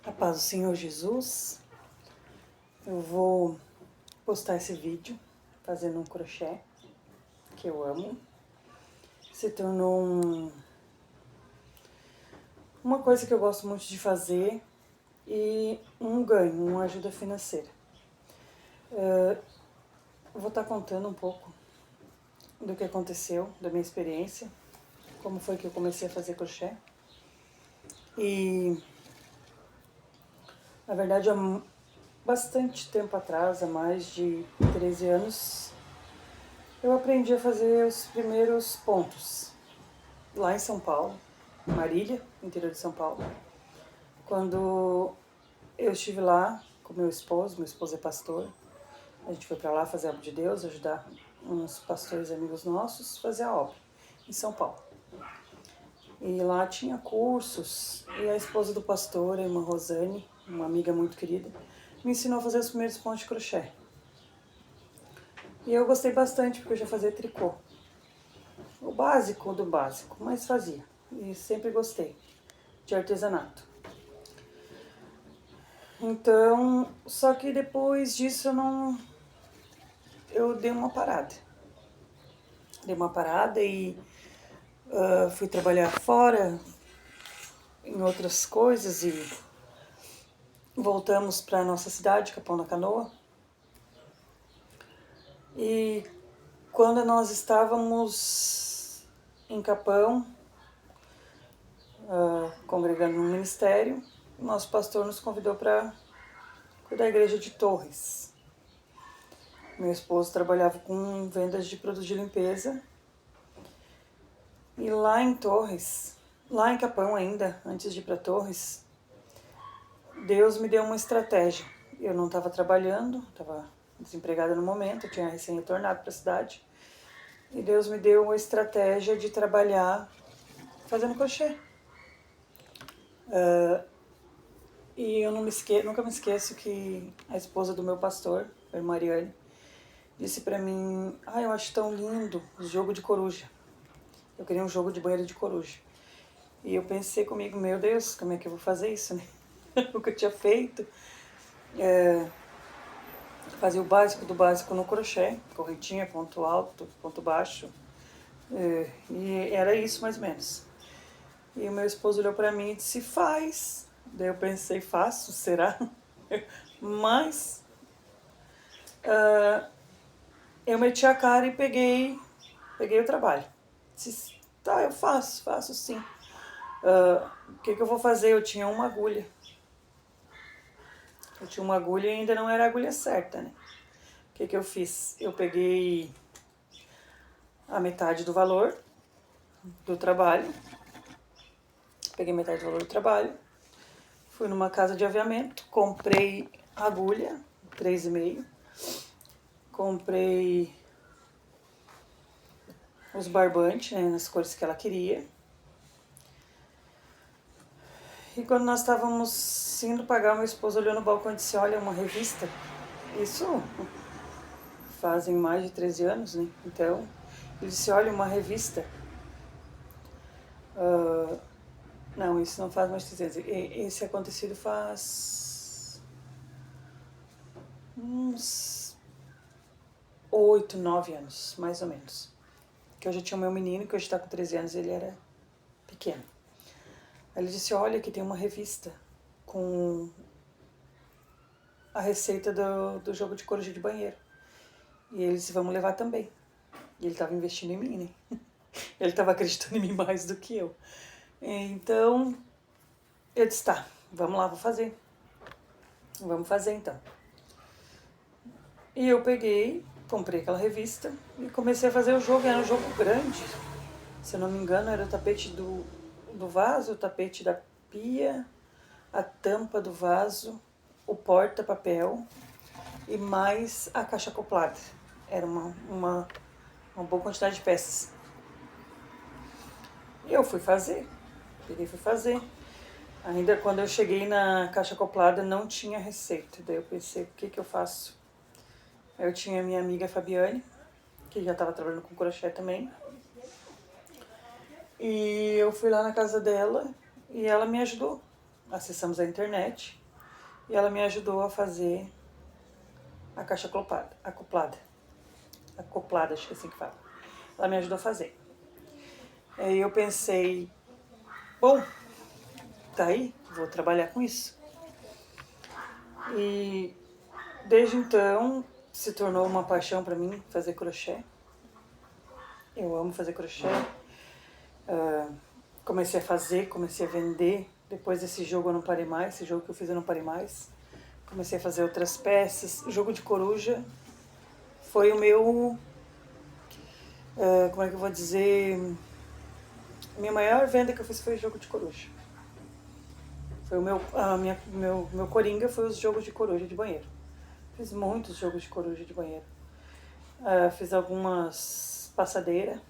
A paz do Senhor Jesus. Eu vou postar esse vídeo fazendo um crochê que eu amo. Se tornou uma coisa que eu gosto muito de fazer e um ganho, uma ajuda financeira. Eu vou estar contando um pouco do que aconteceu, da minha experiência, como foi que eu comecei a fazer crochê. E, na verdade, há bastante tempo atrás, há mais de 13 anos, eu aprendi a fazer os primeiros pontos lá em São Paulo, Marília, interior de São Paulo. Quando eu estive lá com meu esposo é pastor, a gente foi para lá fazer a obra de Deus, ajudar uns pastores amigos nossos a fazer a obra em São Paulo. E lá tinha cursos, e a esposa do pastor, a irmã Rosane, uma amiga muito querida, me ensinou a fazer os primeiros pontos de crochê. E eu gostei bastante, porque eu já fazia tricô. O básico do básico, mas fazia. E sempre gostei de artesanato. Então, só que depois disso eu dei uma parada. Dei uma parada e fui trabalhar fora em outras coisas e voltamos para nossa cidade, Capão da Canoa. E quando nós estávamos em Capão, congregando no ministério, o nosso pastor nos convidou para cuidar da igreja de Torres. Meu esposo trabalhava com vendas de produtos de limpeza. E lá em Torres, lá em Capão ainda, antes de ir para Torres, Deus me deu uma estratégia. Eu não estava trabalhando, estava desempregada no momento, eu tinha recém retornado para a cidade. E Deus me deu uma estratégia de trabalhar fazendo crochê. E eu nunca me esqueço que a esposa do meu pastor, a Mariane, disse para mim: eu acho tão lindo o jogo de coruja. Eu queria um jogo de banheiro de coruja. E eu pensei comigo, meu Deus, como é que eu vou fazer isso, né? Nunca tinha feito. Fazia o básico do básico no crochê, correntinha, ponto alto, ponto baixo. E era isso mais ou menos. E o meu esposo olhou para mim e disse: faz. Daí eu pensei: faço, será? Mas eu meti a cara e peguei o trabalho. Disse: tá, eu faço sim. O que eu vou fazer? Eu tinha uma agulha. Eu tinha uma agulha e ainda não era a agulha certa, né? O que eu fiz? Eu peguei a metade do valor do trabalho. Peguei metade do valor do trabalho. Fui numa casa de aviamento, comprei agulha, 3,5. Comprei os barbantes, né, nas cores que ela queria. E quando nós estávamos indo pagar, meu esposo olhou no balcão e disse: olha, uma revista. Isso fazem mais de 13 anos, né? Então, ele disse: olha, uma revista. Não, isso não faz mais de 13 anos. Esse acontecido faz uns 8, 9 anos, mais ou menos. Que eu já tinha o meu menino, que hoje está com 13 anos, ele era pequeno. Aí ele disse: olha, aqui tem uma revista com a receita do jogo de coruja de banheiro. E ele disse: vamos levar também. E ele estava investindo em mim, né? Ele estava acreditando em mim mais do que eu. Então, eu disse: tá, vamos lá, vou fazer. Vamos fazer então. E eu peguei, comprei aquela revista e comecei a fazer o jogo. Era um jogo grande. Se eu não me engano, era o tapete do vaso, o tapete da pia, a tampa do vaso, o porta-papel e mais a caixa acoplada. Era uma boa quantidade de peças. E eu fui fazer. Peguei e fui fazer. Ainda quando eu cheguei na caixa acoplada não tinha receita. Daí eu pensei: o que eu faço? Eu tinha a minha amiga Fabiane, que já estava trabalhando com crochê também. E eu fui lá na casa dela e ela me ajudou. acessamos a internet e ela me ajudou a fazer a caixa acoplada, acho que é assim que fala. Ela me ajudou a fazer. Aí eu pensei, bom, tá aí, vou trabalhar com isso. E desde então se tornou uma paixão para mim fazer crochê. Eu amo fazer crochê. Comecei a fazer, comecei a vender. Depois desse jogo eu não parei mais, esse jogo que eu fiz eu não parei mais. Comecei a fazer outras peças. O jogo de coruja foi o meu, como é que eu vou dizer, a minha maior venda que eu fiz foi o jogo de coruja. Foi o meu coringa foi os jogos de coruja de banheiro. Fiz muitos jogos de coruja de banheiro. Fiz algumas passadeiras.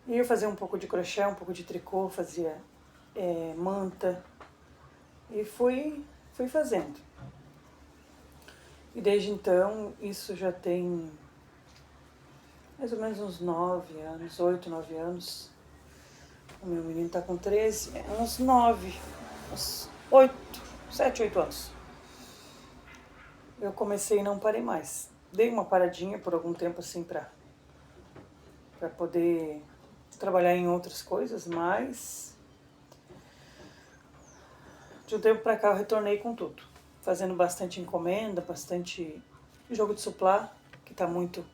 E eu fazia um pouco de crochê, um pouco de tricô, fazia manta. E fui fazendo. E desde então, isso já tem mais ou menos uns 9 anos, 8, 9 anos. O meu menino tá com 13, uns 9, uns 8, 7, 8 anos. Eu comecei e não parei mais. Dei uma paradinha por algum tempo assim pra poder trabalhar em outras coisas, mas de um tempo pra cá eu retornei com tudo. Fazendo bastante encomenda, bastante jogo de suplá, que tá muito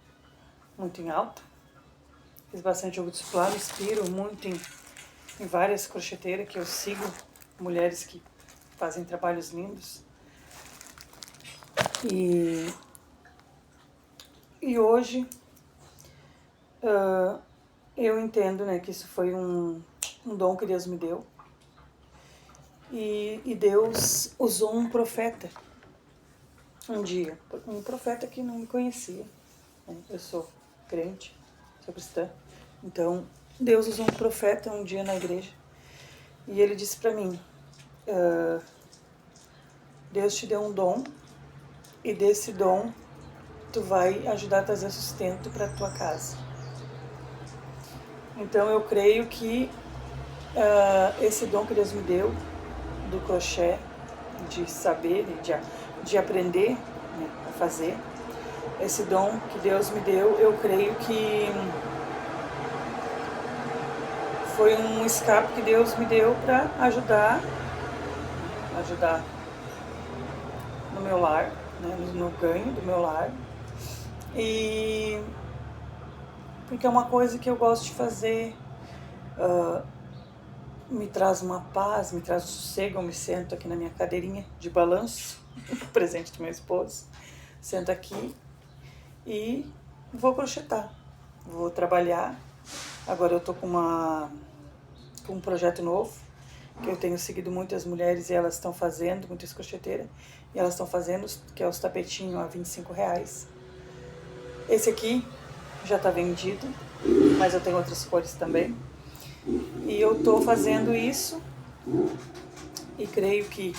em alta. Fiz bastante jogo de suplá, me inspiro muito em várias crocheteiras que eu sigo, mulheres que fazem trabalhos lindos. E hoje eu entendo, né, que isso foi um dom que Deus me deu. E Deus usou um profeta um dia, um profeta que não me conhecia. Né? Eu sou crente, sou cristã. Então, Deus usou um profeta um dia na igreja e ele disse para mim, Deus te deu um dom e desse dom tu vai ajudar a trazer sustento para tua casa. Então eu creio que esse dom que Deus me deu do crochê, de saber, de aprender, né, a fazer, esse dom que Deus me deu, eu creio que foi um escape que Deus me deu para ajudar no meu lar, né, no ganho do meu lar. E porque é uma coisa que eu gosto de fazer, me traz uma paz, me traz um sossego. Eu me sento aqui na minha cadeirinha de balanço, presente do meu esposo, sento aqui e vou crochetar, vou trabalhar. Agora eu tô com um projeto novo, que eu tenho seguido muitas mulheres e elas estão fazendo, muitas crocheteiras, e elas estão fazendo, que é os tapetinhos a R$25. Esse aqui já está vendido, mas eu tenho outras cores também. E eu estou fazendo isso e creio que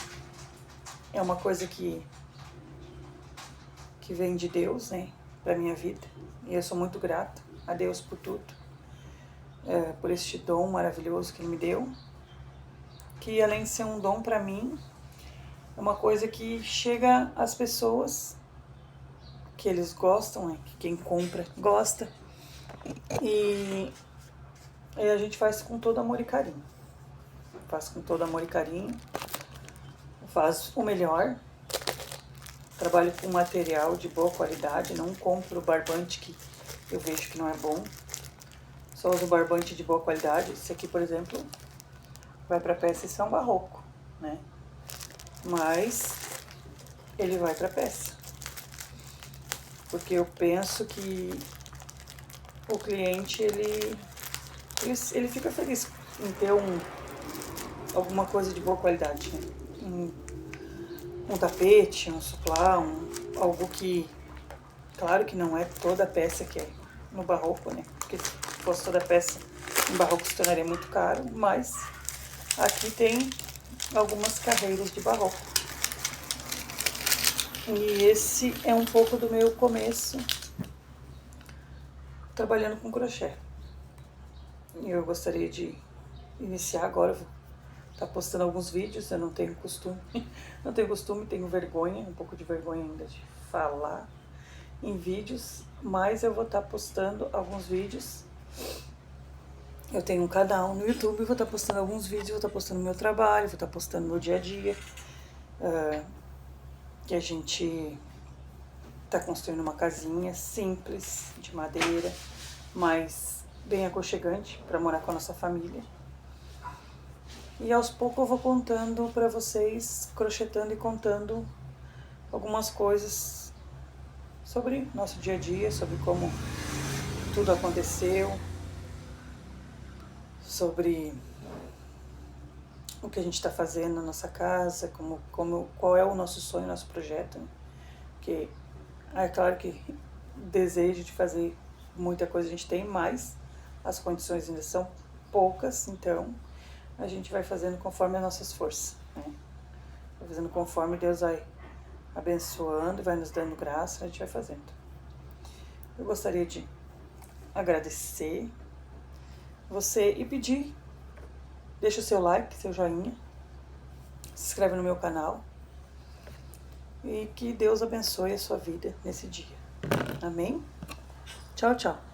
é uma coisa que vem de Deus, né, para minha vida. E eu sou muito grata a Deus por tudo, por este dom maravilhoso que Ele me deu, que além de ser um dom para mim, é uma coisa que chega às pessoas, que eles gostam, né, que quem compra gosta. E a gente faz com todo amor e carinho. Faz com todo amor e carinho. Faz o melhor. Trabalho com material de boa qualidade. Não compro barbante que eu vejo que não é bom. Só uso barbante de boa qualidade. Esse aqui, por exemplo, vai para peça. Isso é um barroco, né? Mas ele vai para peça. Porque eu penso que o cliente, ele fica feliz em ter alguma coisa de boa qualidade, né? Um tapete, um suplá, algo que, claro que não é toda a peça que é no barroco, né? Porque se fosse toda a peça em barroco se tornaria muito caro, mas aqui tem algumas carreiras de barroco. E esse é um pouco do meu começo trabalhando com crochê. Eu gostaria de iniciar agora, vou estar postando alguns vídeos. Eu não tenho costume, tenho vergonha, um pouco de vergonha ainda de falar em vídeos, mas eu vou estar postando alguns vídeos. Eu tenho um canal no YouTube, vou estar postando alguns vídeos, vou estar postando meu trabalho, vou estar postando meu dia a dia, que a gente está construindo uma casinha simples, de madeira, mas bem aconchegante para morar com a nossa família. E aos poucos eu vou contando para vocês, crochetando e contando algumas coisas sobre nosso dia a dia, sobre como tudo aconteceu, sobre o que a gente está fazendo na nossa casa, qual é o nosso sonho, nosso projeto, né? Porque é claro que desejo de fazer muita coisa a gente tem, mas as condições ainda são poucas, então a gente vai fazendo conforme as nossas forças, né? Vai fazendo conforme Deus vai abençoando, vai nos dando graça, a gente vai fazendo. Eu gostaria de agradecer você e pedir, deixa o seu like, seu joinha, se inscreve no meu canal e que Deus abençoe a sua vida nesse dia. Amém? Tchau, tchau.